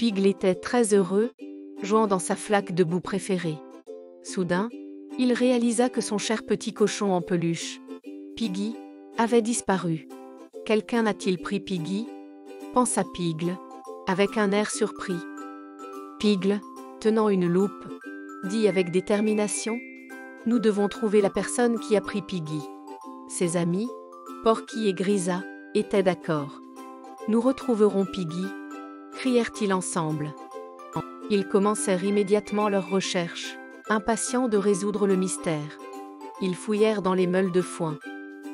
Piggy était très heureux, jouant dans sa flaque de boue préférée. Soudain, il réalisa que son cher petit cochon en peluche, Piggy, avait disparu. Quelqu'un a-t-il pris Piggy? Pensa Piggy, avec un air surpris. Piggy, tenant une loupe, dit avec détermination: « Nous devons trouver la personne qui a pris Piggy. » Ses amis, Porky et Grisa, étaient d'accord. « Nous retrouverons Piggy », crièrent-ils ensemble. Ils commencèrent immédiatement leurs recherches, impatients de résoudre le mystère. Ils fouillèrent dans les meules de foin,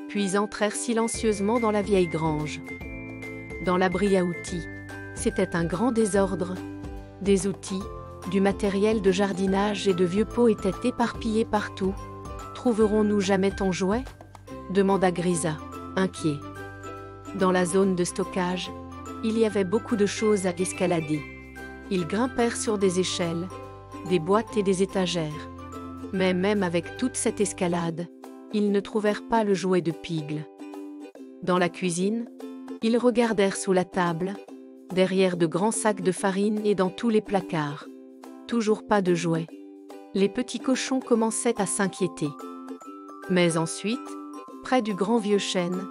puis entrèrent silencieusement dans la vieille grange. Dans l'abri à outils, c'était un grand désordre. Des outils, du matériel de jardinage et de vieux pots étaient éparpillés partout. « Trouverons-nous jamais ton jouet ?» demanda Grisa, inquiet. Dans la zone de stockage, il y avait beaucoup de choses à escalader. Ils grimpèrent sur des échelles, des boîtes et des étagères. Mais même avec toute cette escalade, ils ne trouvèrent pas le jouet de Piggy. Dans la cuisine, ils regardèrent sous la table, derrière de grands sacs de farine et dans tous les placards. Toujours pas de jouet. Les petits cochons commençaient à s'inquiéter. Mais ensuite, près du grand vieux chêne,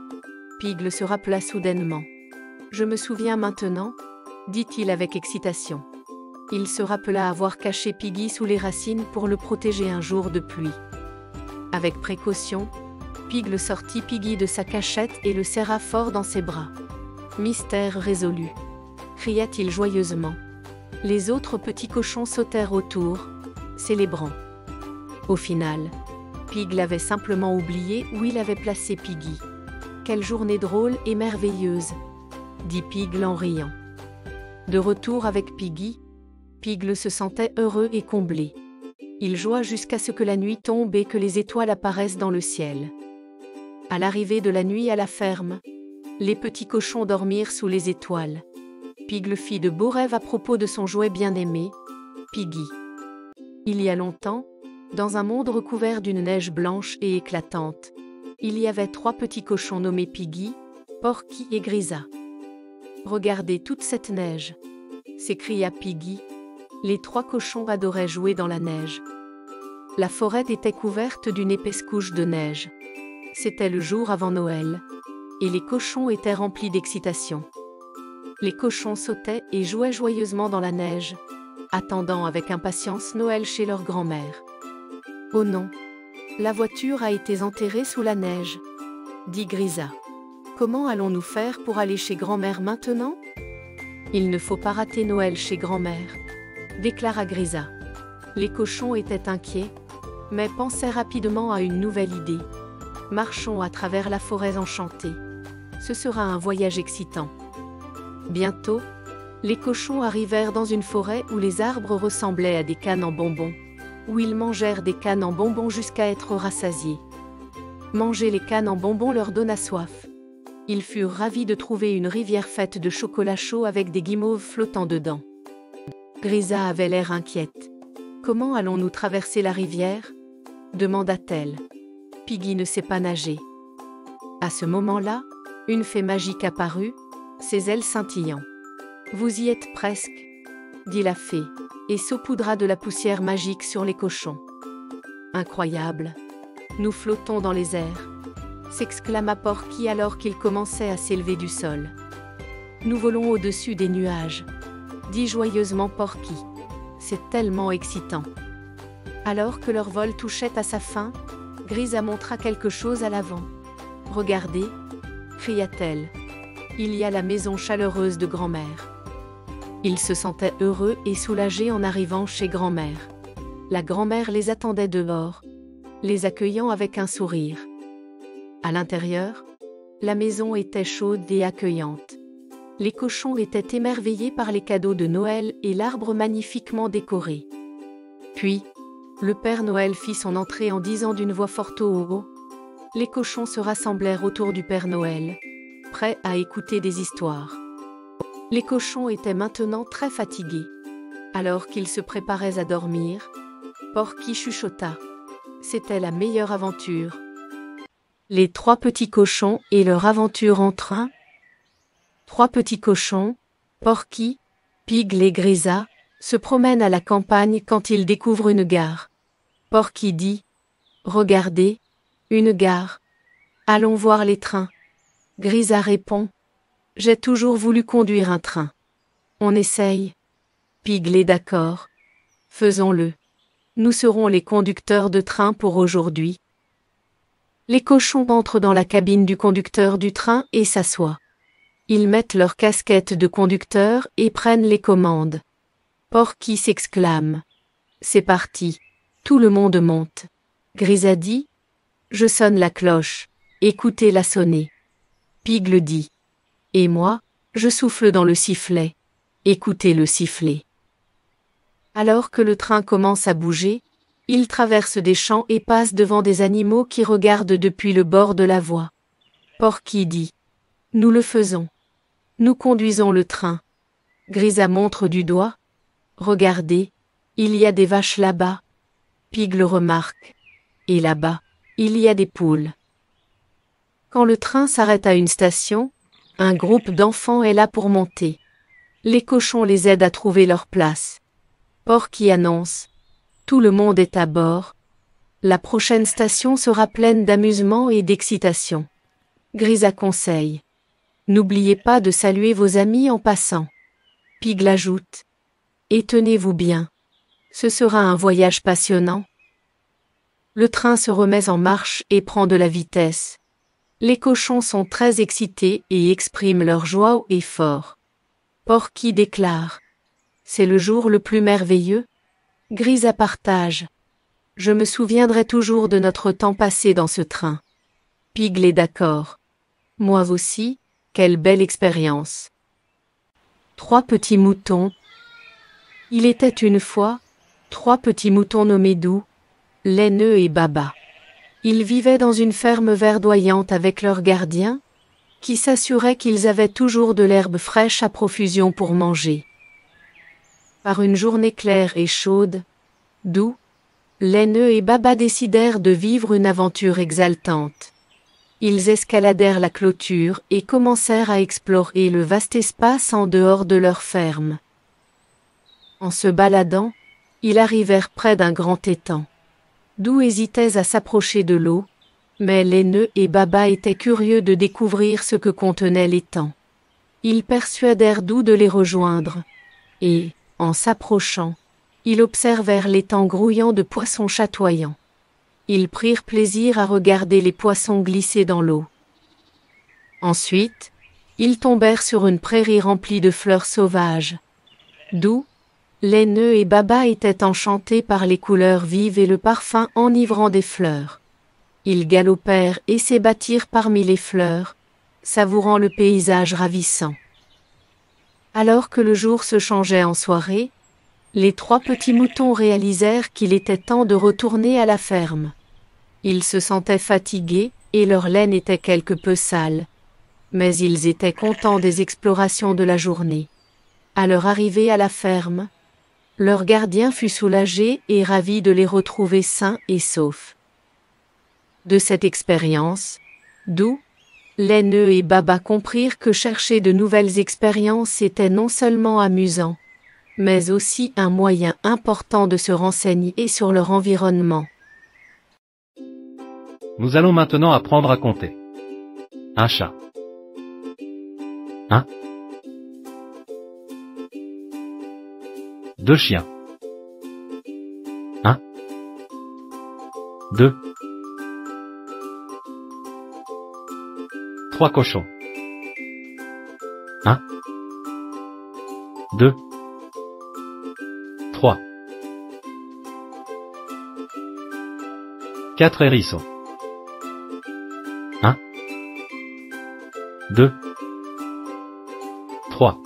Piggy se rappela soudainement. « Je me souviens maintenant », dit-il avec excitation. Il se rappela avoir caché Piggy sous les racines pour le protéger un jour de pluie. Avec précaution, Piggy sortit Piggy de sa cachette et le serra fort dans ses bras. « Mystère résolu !» cria-t-il joyeusement. Les autres petits cochons sautèrent autour, célébrant. Au final, Piggy avait simplement oublié où il avait placé Piggy. « Quelle journée drôle et merveilleuse !» dit Piggy en riant. De retour avec Piggy, Piggy se sentait heureux et comblé. Il joua jusqu'à ce que la nuit tombe et que les étoiles apparaissent dans le ciel. À l'arrivée de la nuit à la ferme, les petits cochons dormirent sous les étoiles. Piggy fit de beaux rêves à propos de son jouet bien-aimé, Piggy. Il y a longtemps, dans un monde recouvert d'une neige blanche et éclatante, il y avait 3 petits cochons nommés Piggy, Porky et Grisa. « Regardez toute cette neige !» s'écria Piggy. Les 3 cochons adoraient jouer dans la neige. La forêt était couverte d'une épaisse couche de neige. C'était le jour avant Noël, et les cochons étaient remplis d'excitation. Les cochons sautaient et jouaient joyeusement dans la neige, attendant avec impatience Noël chez leur grand-mère. « Oh non, la voiture a été enterrée sous la neige !» dit Grisa. « Comment allons-nous faire pour aller chez grand-mère maintenant ?»« Il ne faut pas rater Noël chez grand-mère », déclara Grisa. Les cochons étaient inquiets, mais pensaient rapidement à une nouvelle idée. « Marchons à travers la forêt enchantée. Ce sera un voyage excitant. » Bientôt, les cochons arrivèrent dans une forêt où les arbres ressemblaient à des cannes en bonbons, où ils mangèrent des cannes en bonbons jusqu'à être rassasiés. Manger les cannes en bonbons leur donna soif. Ils furent ravis de trouver une rivière faite de chocolat chaud avec des guimauves flottant dedans. Grisa avait l'air inquiète. « Comment allons-nous traverser la rivière ?» demanda-t-elle. Piggy ne sait pas nager. À ce moment-là, une fée magique apparut, ses ailes scintillant. « Vous y êtes presque, » dit la fée, et saupoudra de la poussière magique sur les cochons. « Incroyable! Nous flottons dans les airs !» s'exclama Porky alors qu'il commençait à s'élever du sol. « Nous volons au-dessus des nuages !» dit joyeusement Porky. « C'est tellement excitant !» Alors que leur vol touchait à sa fin, Grisa montra quelque chose à l'avant. « Regardez !» cria-t-elle. « Il y a la maison chaleureuse de grand-mère. » Ils se sentaient heureux et soulagés en arrivant chez grand-mère. La grand-mère les attendait dehors, les accueillant avec un sourire. À l'intérieur, la maison était chaude et accueillante. Les cochons étaient émerveillés par les cadeaux de Noël et l'arbre magnifiquement décoré. Puis, le Père Noël fit son entrée en disant d'une voix forte au haut. Les cochons se rassemblèrent autour du Père Noël, prêts à écouter des histoires. Les cochons étaient maintenant très fatigués. Alors qu'ils se préparaient à dormir, Porky chuchota. C'était la meilleure aventure. Les 3 petits cochons et leur aventure en train. 3 petits cochons, Porky, Pig et Grisa se promènent à la campagne quand ils découvrent une gare. Porky dit « Regardez, une gare. Allons voir les trains. » Grisa répond « J'ai toujours voulu conduire un train. » On essaye. Pig est d'accord. Faisons-le. Nous serons les conducteurs de train pour aujourd'hui. Les cochons entrent dans la cabine du conducteur du train et s'assoient. Ils mettent leur casquette de conducteur et prennent les commandes. Porky s'exclame. C'est parti. Tout le monde monte. Grisa dit. Je sonne la cloche. Écoutez-la sonner. Pig le dit. Et moi, je souffle dans le sifflet. Écoutez le sifflet. Alors que le train commence à bouger, il traverse des champs et passe devant des animaux qui regardent depuis le bord de la voie. Porky dit. Nous le faisons. Nous conduisons le train. Grisa montre du doigt. Regardez, il y a des vaches là-bas. Pig le remarque. Et là-bas, il y a des poules. Quand le train s'arrête à une station, un groupe d'enfants est là pour monter. Les cochons les aident à trouver leur place. Porky annonce. Tout le monde est à bord. La prochaine station sera pleine d'amusement et d'excitation. Grisa conseille. N'oubliez pas de saluer vos amis en passant. Pig l'ajoute. Et tenez-vous bien. Ce sera un voyage passionnant. Le train se remet en marche et prend de la vitesse. Les cochons sont très excités et expriment leur joie haut et fort. Porky déclare. C'est le jour le plus merveilleux. Grisa partage. Je me souviendrai toujours de notre temps passé dans ce train. Pig est d'accord. Moi aussi, quelle belle expérience. 3 petits moutons. Il était une fois 3 petits moutons nommés Doux, Laineux et Baba. Ils vivaient dans une ferme verdoyante avec leur gardien, qui s'assurait qu'ils avaient toujours de l'herbe fraîche à profusion pour manger. Par une journée claire et chaude, Doux, Laineux et Baba décidèrent de vivre une aventure exaltante. Ils escaladèrent la clôture et commencèrent à explorer le vaste espace en dehors de leur ferme. En se baladant, ils arrivèrent près d'un grand étang. Doux hésitait à s'approcher de l'eau, mais Laineux et Baba étaient curieux de découvrir ce que contenait l'étang. Ils persuadèrent Doux de les rejoindre, et, en s'approchant, ils observèrent l'étang grouillant de poissons chatoyants. Ils prirent plaisir à regarder les poissons glisser dans l'eau. Ensuite, ils tombèrent sur une prairie remplie de fleurs sauvages. Doux, Laineux et Baba étaient enchantés par les couleurs vives et le parfum enivrant des fleurs. Ils galopèrent et s'ébattirent parmi les fleurs, savourant le paysage ravissant. Alors que le jour se changeait en soirée, les 3 petits moutons réalisèrent qu'il était temps de retourner à la ferme. Ils se sentaient fatigués et leur laine était quelque peu sale. Mais ils étaient contents des explorations de la journée. À leur arrivée à la ferme, leur gardien fut soulagé et ravi de les retrouver sains et saufs. De cette expérience, Doux, Laineux et Baba comprirent que chercher de nouvelles expériences était non seulement amusant, mais aussi un moyen important de se renseigner sur leur environnement. Nous allons maintenant apprendre à compter. Un chat. 1. 2 chiens. 1. 2. 3 cochons. 1. 2. 3. 4 hérissons. 1. 2. 3.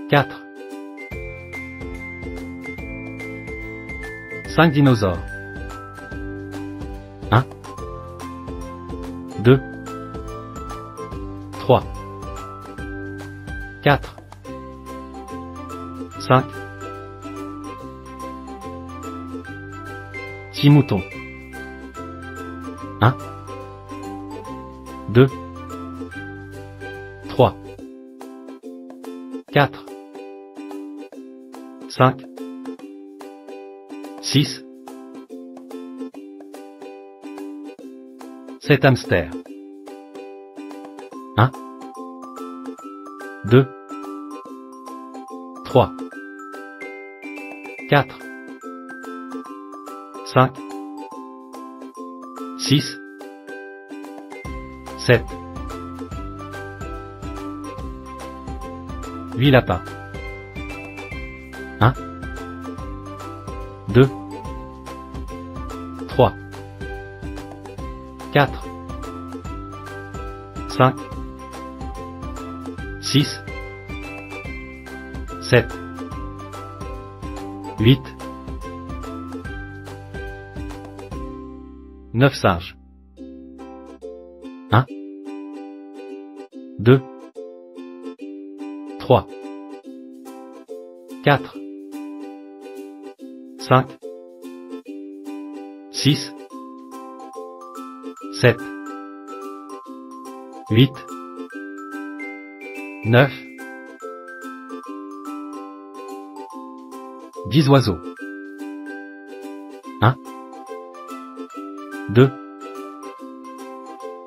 4. 5 dinosaures. 1. 2. 3. 4. 5. 6 moutons. 1. 2. 3. 4. 5, 6, 7 hamsters. 1, 2, 3, 4, 5, 6, 7, 8 lapins. 1, 2, 3, 4, 5, 6, 7, 8, 9 singes. 1, 2, 3, 4, 5, 6, 7, 8, 9, 10 oiseaux. 1, 2,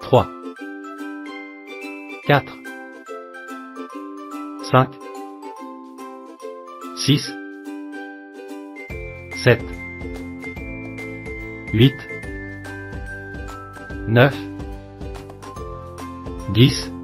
3, 4, 5, 6, 7, 8, 9, 10,